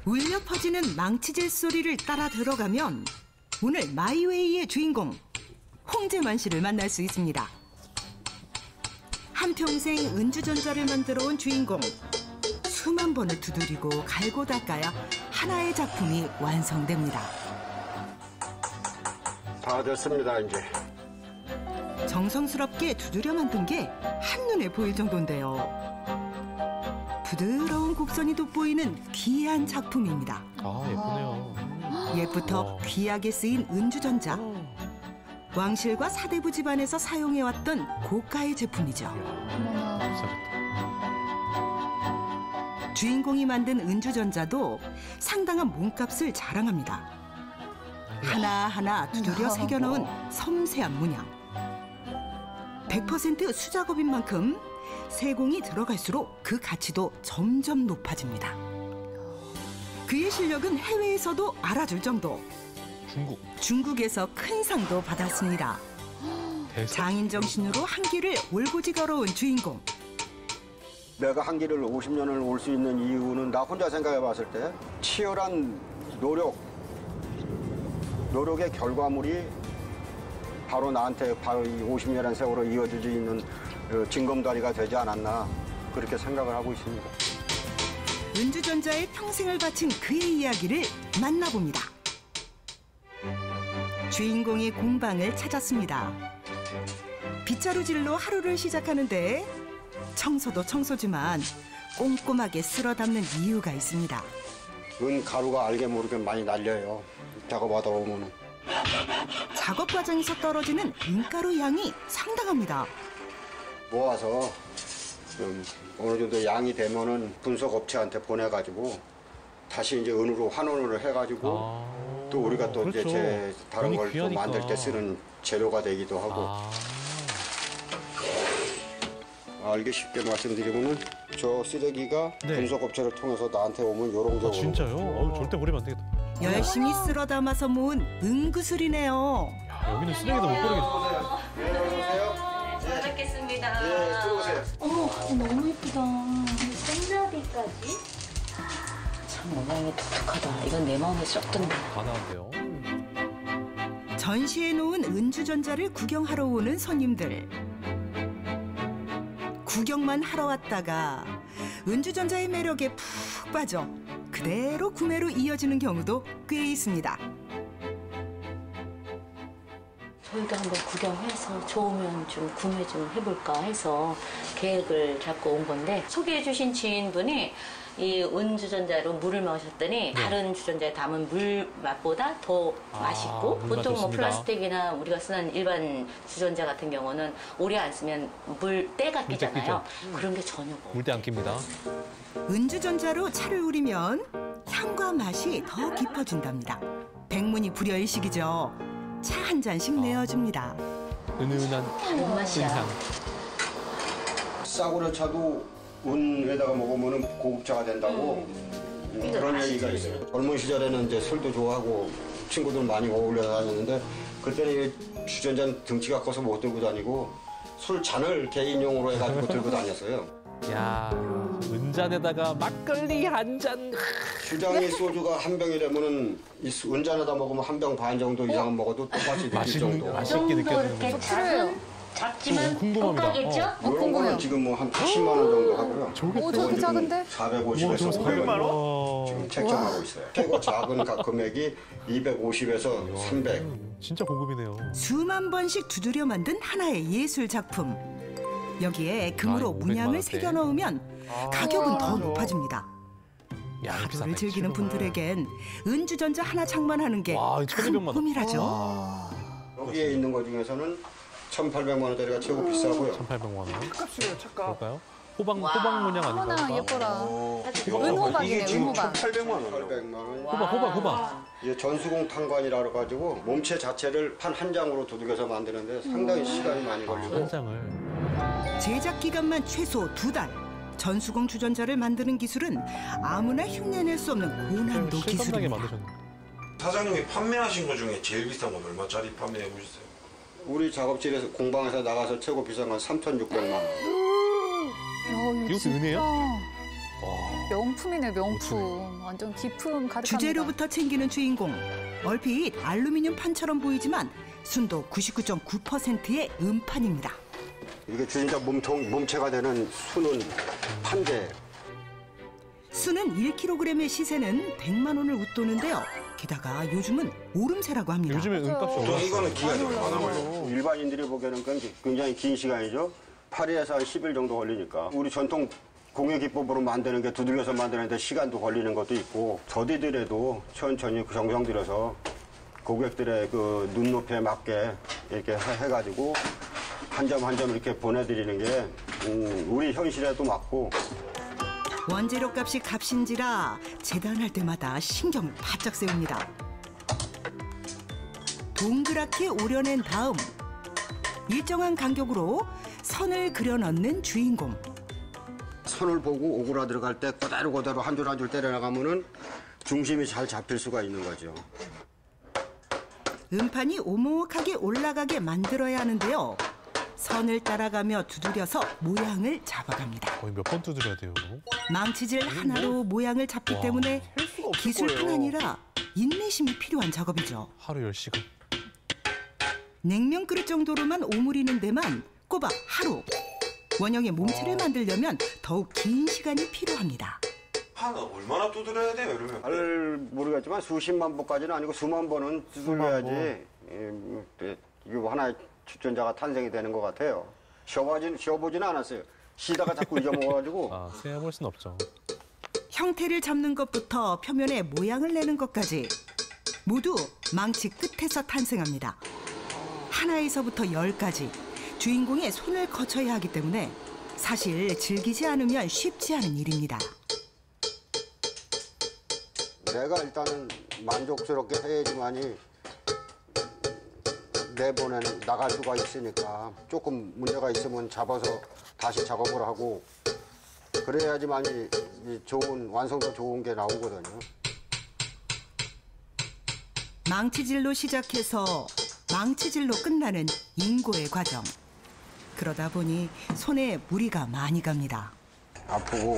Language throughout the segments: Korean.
울려 퍼지는 망치질 소리를 따라 들어가면 오늘 마이웨이의 주인공 홍재만 씨를 만날 수 있습니다. 한평생 은주전자를 만들어 온 주인공. 수만 번을 두드리고 갈고 닦아야 하나의 작품이 완성됩니다. 다 됐습니다, 이제. 정성스럽게 두드려 만든 게 한눈에 보일 정도인데요. 부드러운 곡선이 돋보이는 귀한 작품입니다. 아, 예쁘네요. 옛부터 귀하게 쓰인 은주전자. 왕실과 사대부 집안에서 사용해왔던 고가의 제품이죠. 주인공이 만든 은주전자도 상당한 몸값을 자랑합니다. 하나하나 두드려 새겨넣은 섬세한 문양. 100% 수작업인 만큼 세공이 들어갈수록 그 가치도 점점 높아집니다. 그의 실력은 해외에서도 알아줄 정도. 중국에서 큰 상도 받았습니다. 장인 정신으로 한길을 올고지 걸어온 주인공. 내가 한길을 50년을 올 수 있는 이유는 나 혼자 생각해 봤을 때 치열한 노력의 결과물이 바로 나한테 바로 이 50년의 세월로 이어지지 있는 징검다리가 되지 않았나 그렇게 생각을 하고 있습니다. 은주전자에 평생을 바친 그의 이야기를 만나봅니다. 주인공이 공방을 찾았습니다. 빗자루질로 하루를 시작하는데 청소도 청소지만 꼼꼼하게 쓸어 담는 이유가 있습니다. 은 가루가 알게 모르게 많이 날려요. 작업하다 보면. 작업 과정에서 떨어지는 은가루 양이 상당합니다. 모아서 어느 정도 양이 되면은 분석 업체한테 보내가지고 다시 이제 은으로 환원을 해가지고 또 우리가 또 그렇죠. 이제 다른 걸 또 만들 때 쓰는 재료가 되기도 하고. 알기 쉽게 말씀드리면은 저 쓰레기가 분석 업체를 통해서 나한테 오면 요런 게 오는 진짜요? 절대 버리면 안 되겠다. 열심히 쓸어 담아서 모은 은구슬이네요. 여기는 쓰레기도 못 버리겠다. 네, 들어오세요. 잘 뵙겠습니다. 네, 들어오세요. 어머, 너무 예쁘다. 손잡이까지? 참 모양이 독특하다. 이건 내 마음에 쏙 든다. 가나한데요. 전시해 놓은 은주전자를 구경하러 오는 손님들. 구경만 하러 왔다가 은주전자의 매력에 푹 빠져 그대로 구매로 이어지는 경우도 꽤 있습니다. 저희도 한번 구경해서 좋으면 좀 구매 좀 해볼까 해서 계획을 잡고 온 건데 소개해 주신 지인분이 이 은주전자로 물을 마셨더니 다른 주전자에 담은 물 맛보다 더 맛있고 보통 뭐 플라스틱이나 우리가 쓰는 일반 주전자 같은 경우는 오래 안 쓰면 물때가 끼잖아요. 그런 게 전혀 없어요. 물때 안 낍니다. 은주전자로 차를 우리면 향과 맛이 더 깊어진답니다. 백문이 불여일식이죠. 차 한 잔씩 내어줍니다. 은은한 맛이야. 싸구려 차도 은에다가 먹으면 고급차가 된다고 그런 얘기가 있어요. 젊은 시절에는 이제 술도 좋아하고 친구들 많이 어울려 다녔는데 그때는 주전자는 등치가 커서 못 들고 다니고 술 잔을 개인용으로 해가지고 들고 다녔어요. 야, 은잔에다가 막걸리 한 잔. 주장이 소주가 한 병이라면은 이 은잔에다 먹으면 한 병 반 정도 이상은 먹어도 똑같이 느낄 정도. 맛있게 느껴지는 거. 작지만 궁금합니다. 고가겠죠? 이런 거는 지금 뭐 한 80만 원 정도 하고요. 오, 저렇게 작은데? 450에서 500만 원 지금 원? 책정하고 있어요. 최고 작은 금액이 250에서 300. 진짜 고급이네요. 수만 번씩 두드려 만든 하나의 예술 작품. 여기에 금으로 500만 문양을 원대. 새겨 넣으면 가격은 더 높아집니다. 야, 하루를 즐기는 분들에겐 은주전자 하나 장만하는 게 와, 큰 1200만 원. 꿈이라죠. 여기에 있는 것 중에서는 1,800만 원짜리가 최고 비싸고요. 1,800만 원. 값이래요, 착값. 볼까요? 호박 문양 어머나 아닌가? 예뻐라. 이거 은호박이네, 이게 지금 은호박. 800만 원. 800만 원. 호박. 이게 전수공 탄관이라 그래가지고 몸체 자체를 판 한 장으로 두들겨서 만드는데 상당히 시간이 많이 걸리고. 한 장을. 제작 기간만 최소 2달. 전수공 주전자를 만드는 기술은 아무나 흉내낼 수 없는 고난도 실감나게 기술입니다. 만드셨네. 사장님이 판매하신 것 중에 제일 비싼 건 얼마짜리 판매해 보셨어요? 우리 작업실에서 공방에서 나가서 최고 비싼 건 3,600만 원. 야, 이거 이것도 진짜. 은혜요? 와. 명품이네, 명품. 완전 기품 가득합니다. 주재료부터 챙기는 주인공. 얼핏 알루미늄 판처럼 보이지만 순도 99.9%의 음판입니다. 이게 주전자 몸체가 되는 수는 판재. 수는 1kg의 시세는 100만 원을 웃도는데요. 게다가 요즘은 오름세라고 합니다. 요즘에 은값이 보통 올랐어. 이거는 기간이 얼마나 걸려요? 일반인들이 보기에는 굉장히 긴 시간이죠. 8일에서 한 10일 정도 걸리니까. 우리 전통 공예 기법으로 만드는 게 두들겨서 만드는데 시간도 걸리는 것도 있고, 더디더라도 천천히 정성 들여서 고객들의 그 눈높이에 맞게 이렇게 해가지고 한 점 한 점 이렇게 보내드리는 게 우리 현실에도 맞고. 원재료 값이 값인지라 재단할 때마다 신경을 바짝 세웁니다. 동그랗게 오려낸 다음 일정한 간격으로 선을 그려 넣는 주인공. 선을 보고 오그라 들어갈 때 그대로 한 줄 한 줄 때려 나가면은 중심이 잘 잡힐 수가 있는 거죠. 음판이 오목하게 올라가게 만들어야 하는데요. 선을 따라가며 두드려서 모양을 잡아갑니다. 거의 몇 번 두드려야 돼요. 망치질 하나로 모양을 잡기 와, 때문에 할 수가 없을 기술뿐 거예요. 아니라 인내심이 필요한 작업이죠. 하루 10시간. 냉면 그릇 정도로만 오므리는 데만 꼬박 하루. 원형의 몸체를 만들려면 더욱 긴 시간이 필요합니다. 하나 얼마나 두드려야 돼요, 이러면? 잘 모르겠지만 수십만 번까지는 아니고 수만 번은 두들려야지 이거 하나의 주전자가 탄생이 되는 것 같아요. 쉬어보지는 않았어요. 쉬다가 자꾸 잊어먹어가지고. 아, 세어볼 순 없죠. 형태를 잡는 것부터 표면에 모양을 내는 것까지 모두 망치 끝에서 탄생합니다. 하나에서부터 10까지 주인공의 손을 거쳐야 하기 때문에 사실 즐기지 않으면 쉽지 않은 일입니다. 내가 일단은 만족스럽게 해야지만이 내보내는 나갈 수가 있으니까 조금 문제가 있으면 잡아서 다시 작업을 하고 그래야지만이 좋은 완성도 좋은 게 나오거든요. 망치질로 시작해서 망치질로 끝나는 인고의 과정. 그러다 보니 손에 무리가 많이 갑니다. 아프고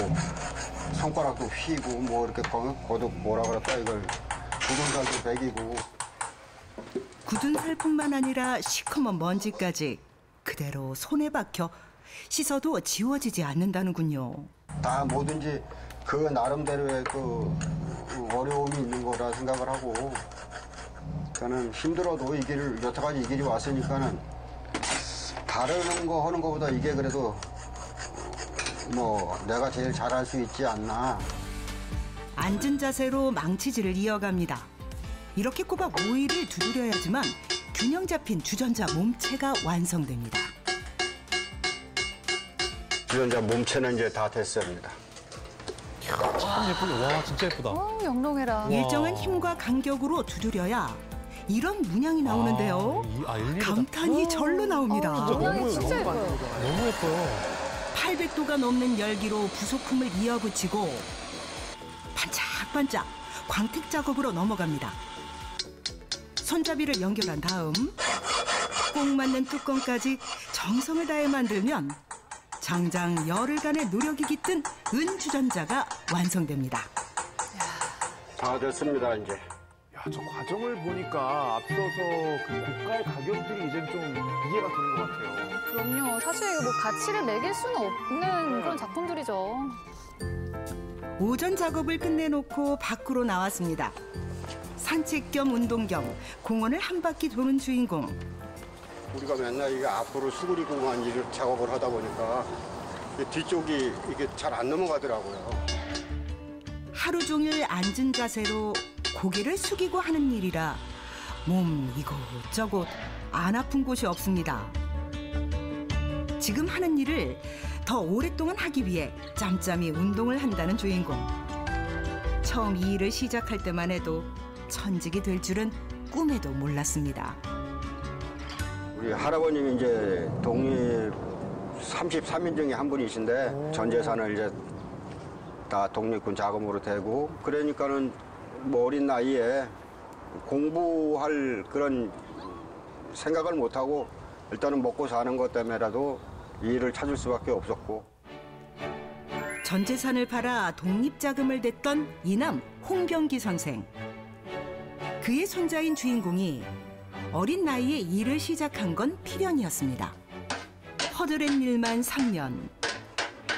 손가락도 휘고 뭐 이렇게 거듭 뭐라 그럴까 이걸 굳은살도 배기고. 굳은 살뿐만 아니라 시커먼 먼지까지 그대로 손에 박혀 씻어도 지워지지 않는다는군요. 다 뭐든지 그 나름대로의 그 어려움이 있는 거라 생각을 하고 저는 힘들어도 이 길을 여태까지 이 길이 왔으니까는 다른 거 하는 거보다 이게 그래도 뭐 내가 제일 잘할 수 있지 않나. 앉은 자세로 망치질을 이어갑니다. 이렇게 꼬박 5일을 두드려야지만 균형 잡힌 주전자 몸체가 완성됩니다. 주전자 몸체는 이제 다 됐습니다. 참 예쁘네. 와, 진짜 예쁘다. 영롱해라. 일정한 힘과 간격으로 두드려야 이런 문양이 나오는데요. 일일이 다 감탄이 절로 나옵니다. 모양이 진짜 예뻐요. 너무 예뻐요. 800도가 넘는 열기로 부속품을 이어붙이고 반짝반짝 광택 작업으로 넘어갑니다. 손잡이를 연결한 다음 꼭 맞는 뚜껑까지 정성을 다해 만들면 장장 열흘간의 노력이 깃든 은주전자가 완성됩니다. 다 됐습니다 이제. 야, 저 과정을 보니까 앞서서 그 고가의 가격들이 이제 좀 이해가 되는 것 같아요. 그럼요. 사실 이거 뭐 가치를 매길 수는 없는 그런 작품들이죠. 오전 작업을 끝내놓고 밖으로 나왔습니다. 산책 겸 운동 겸 공원을 한 바퀴 도는 주인공. 우리가 맨날 이게 앞으로 수그리고만 일을 작업을 하다 보니까 뒤쪽이 이게 잘 안 넘어가더라고요. 하루 종일 앉은 자세로 고개를 숙이고 하는 일이라 몸 이곳저곳 안 아픈 곳이 없습니다. 지금 하는 일을 더 오랫동안 하기 위해 짬짬이 운동을 한다는 주인공. 처음 이 일을 시작할 때만 해도 천직이 될 줄은 꿈에도 몰랐습니다. 우리 할아버님이 이제 독립 33인 중에 한 분이신데 전 재산을 이제 다 독립군 자금으로 대고 그러니까는 뭐 어린 나이에 공부할 그런 생각을 못 하고 일단은 먹고 사는 것 때문에라도 이 일을 찾을 수밖에 없었고. 전 재산을 팔아 독립자금을 댔던 이남 홍병기 선생. 그의 손자인 주인공이 어린 나이에 일을 시작한 건 필연이었습니다. 허드렛 일만 3년.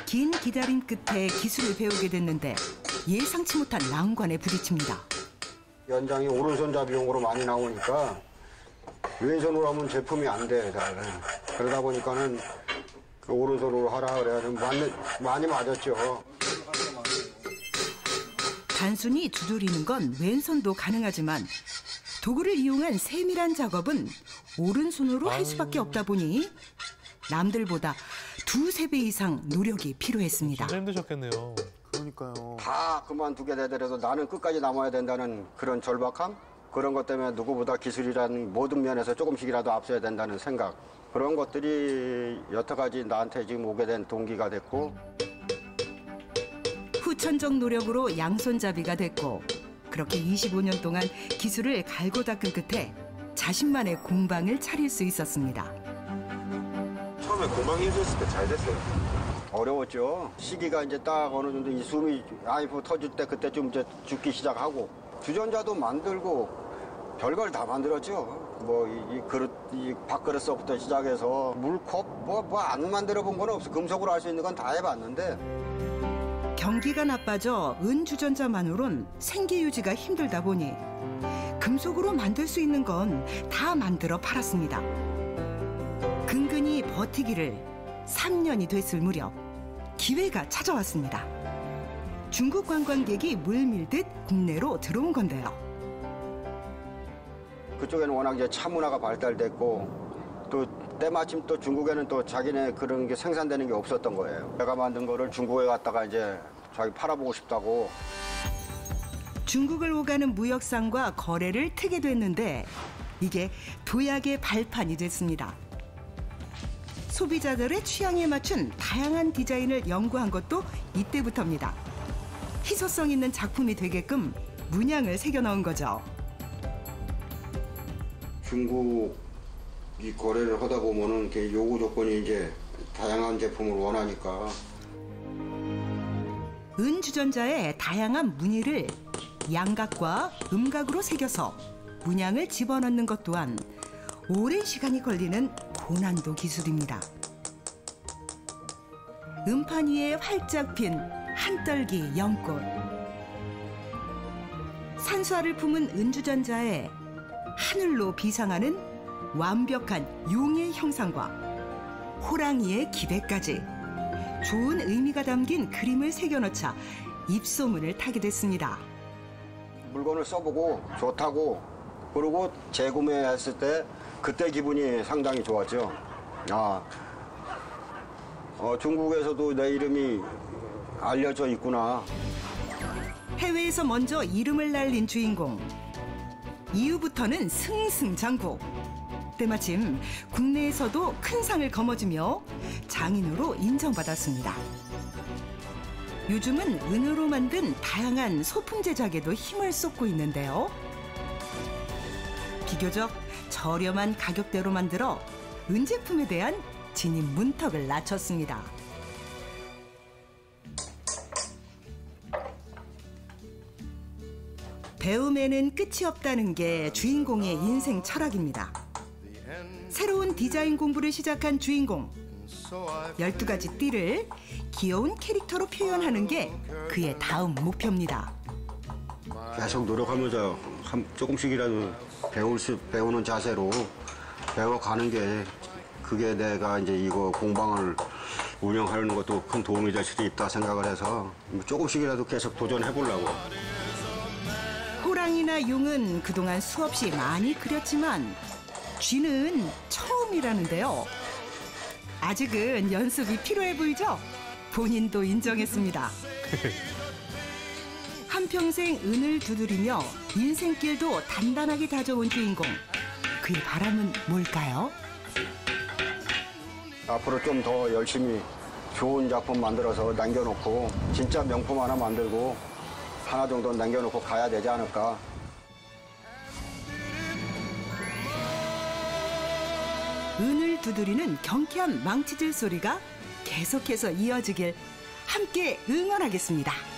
긴 기다림 끝에 기술을 배우게 됐는데 예상치 못한 난관에 부딪힙니다. 연장이 오른손잡이용으로 많이 나오니까 왼손으로 하면 제품이 안 돼. 잘. 그러다 보니까는 그 오른손으로 하라 그래야 많이 맞았죠. 단순히 두드리는 건 왼손도 가능하지만 도구를 이용한 세밀한 작업은 오른손으로 할 수밖에 없다 보니 남들보다 2~3배 이상 노력이 필요했습니다. 진짜 힘드셨겠네요. 그러니까요. 다 그만두게 되더라도 나는 끝까지 남아야 된다는 그런 절박함? 그런 것 때문에 누구보다 기술이라는 모든 면에서 조금씩이라도 앞서야 된다는 생각. 그런 것들이 여태까지 나한테 지금 오게 된 동기가 됐고. 후천적 노력으로 양손잡이가 됐고 그렇게 25년 동안 기술을 갈고 닦은 끝에 자신만의 공방을 차릴 수 있었습니다. 처음에 공방 힘들었을 때 잘 됐어요. 어려웠죠. 시기가 이제 딱 어느 정도 이 숨이 아이폰 터질 때 그때쯤 이제 죽기 시작하고 주전자도 만들고 별걸 다 만들었죠. 뭐 이 그릇, 이 밥그릇서부터 시작해서 물컵 뭐 안 만들어 본 건 없어. 금속으로 할 수 있는 건 다 해봤는데. 경기가 나빠져 은주전자만으론 생계 유지가 힘들다 보니 금속으로 만들 수 있는 건 다 만들어 팔았습니다. 근근히 버티기를 3년이 됐을 무렵 기회가 찾아왔습니다. 중국 관광객이 물밀듯 국내로 들어온 건데요. 그쪽에는 워낙 이제 차 문화가 발달됐고 또 때마침 또 중국에는 또 자기네 그런 게 생산되는 게 없었던 거예요. 내가 만든 거를 중국에 갔다가 이제 자기 팔아보고 싶다고. 중국을 오가는 무역상과 거래를 트게 됐는데 이게 도약의 발판이 됐습니다. 소비자들의 취향에 맞춘 다양한 디자인을 연구한 것도 이때부터입니다. 희소성 있는 작품이 되게끔 문양을 새겨 넣은 거죠. 중국 이 거래를 하다 보면은 이렇게 요구 조건이 이제 다양한 제품을 원하니까. 은주전자의 다양한 무늬를 양각과 음각으로 새겨서 문양을 집어넣는 것 또한 오랜 시간이 걸리는 고난도 기술입니다. 음판 위에 활짝 핀 한떨기 연꽃. 산수화를 품은 은주전자에 하늘로 비상하는 완벽한 용의 형상과 호랑이의 기대까지 좋은 의미가 담긴 그림을 새겨넣자 입소문을 타게 됐습니다. 물건을 써보고 좋다고 그리고 재구매했을 때 그때 기분이 상당히 좋았죠. 중국에서도 내 이름이 알려져 있구나. 해외에서 먼저 이름을 날린 주인공. 이후부터는 승승장구. 때마침 국내에서도 큰 상을 거머쥐며 장인으로 인정받았습니다. 요즘은 은으로 만든 다양한 소품 제작에도 힘을 쏟고 있는데요. 비교적 저렴한 가격대로 만들어 은제품에 대한 진입 문턱을 낮췄습니다. 배움에는 끝이 없다는 게 주인공의 인생 철학입니다. 새로운 디자인 공부를 시작한 주인공. 12가지 띠를 귀여운 캐릭터로 표현하는 게 그의 다음 목표입니다. 계속 노력하면서 조금씩이라도 배우는 자세로 배워가는 게 그게 내가 이제 이거 공방을 운영하는 것도 큰 도움이 될 수도 있다 생각을 해서 조금씩이라도 계속 도전해 보려고. 호랑이나 용은 그동안 수없이 많이 그렸지만 쥐는 처음이라는데요. 아직은 연습이 필요해 보이죠? 본인도 인정했습니다. 한평생 은을 두드리며 인생길도 단단하게 다져온 주인공. 그의 바람은 뭘까요? 앞으로 좀 더 열심히 좋은 작품 만들어서 남겨놓고 진짜 명품 하나 만들고 하나 정도 남겨놓고 가야 되지 않을까. 은을 두드리는 경쾌한 망치질 소리가 계속해서 이어지길 함께 응원하겠습니다.